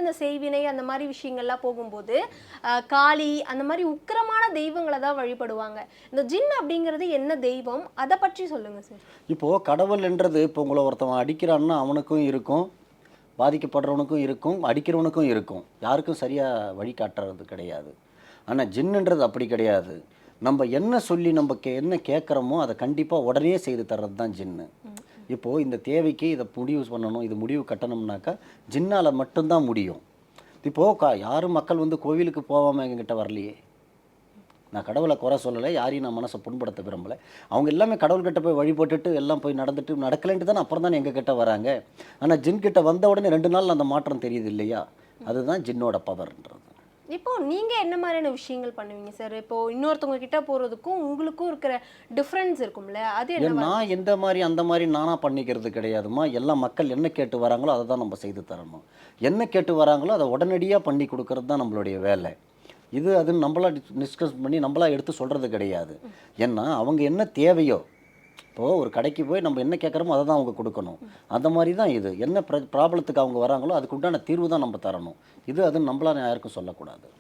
அந்த செய்வினை அந்த மாதிரி விஷயங்கள்லாம் போகும்போது காளி அந்த மாதிரி உக்கிரமான தெய்வங்களை தான் வழிபடுவாங்க. இந்த ஜின் அப்படிங்கிறது என்ன தெய்வம், அதை பற்றி சொல்லுங்க சார். இப்போது கடவுள்ன்றது இப்போ உங்களை ஒருத்தவன் அடிக்கிறான்னா அவனுக்கும் இருக்கும், பாதிக்கப்படுறவனுக்கும் இருக்கும், அடிக்கிறவனுக்கும் இருக்கும். யாருக்கும் சரியாக வழிகாட்டுறது கிடையாது. ஆனால் ஜின்னுன்றது அப்படி கிடையாது. நம்ம என்ன சொல்லி நம்ம என்ன கேட்குறோமோ அதை கண்டிப்பாக உடனே செய்து தர்றது தான் ஜின்னு. இப்போது இந்த தேவைக்கு இதை முடிவு பண்ணணும், இது முடிவு கட்டணும்னாக்கா ஜின்னால் மட்டும்தான் முடியும். இப்போது யாரும் மக்கள் வந்து கோவிலுக்கு போகாமல் எங்ககிட்ட வரலையே. நான் கடவுளை குறை சொல்லலை, யாரையும் நான் மனசை புண்படுத்த விரும்பலை. அவங்க எல்லாமே கடவுள்கிட்ட போய் வழிபட்டுட்டு எல்லாம் போய் நடந்துட்டு நடக்கலைன்ட்டு தானே அப்புறம் தானே எங்கள் கிட்ட வராங்க. ஆனால் ஜின் கிட்ட வந்த உடனே 2 நாள் அந்த மாற்றம் தெரியுது இல்லையா? அதுதான் ஜின்னோட பவர்ன்றது. இப்போ நீங்க என்ன மாதிரியான விஷயங்கள் பண்ணுவீங்க சார்? இப்போ இன்னொருத்தவங்க கிட்ட போறதுக்கும் உங்களுக்கும் இருக்கிற டிஃபரன்ஸ் இருக்கும்ல, அது என்ன? நான் எந்த மாதிரி அந்த மாதிரி நானாக பண்ணிக்கிறது கிடையாதுமா. எல்லா மக்கள் என்ன கேட்டு வராங்களோ அதை தான் நம்ம செய்து தரணும். என்ன கேட்டு வராங்களோ அதை உடனடியாக பண்ணி கொடுக்கறது தான் நம்மளுடைய வேலை. இது அதுன்னு நம்மளா டிஸ்கஸ் பண்ணி நம்மளா எடுத்து சொல்கிறது கிடையாது. ஏன்னா அவங்க என்ன தேவையோ, இப்போது ஒரு கடைக்கு போய் நம்ம என்ன கேட்குறோமோ அதை தான் அவங்க கொடுக்கணும். அந்த மாதிரி தான் இது. என்ன ப்ராப்ளத்துக்கு அவங்க வராங்களோ அதுக்கு உண்டான தீர்வு தான் நம்ம தரணும். இது அதுன்னு நம்மளா யாருக்கும் சொல்லக்கூடாது.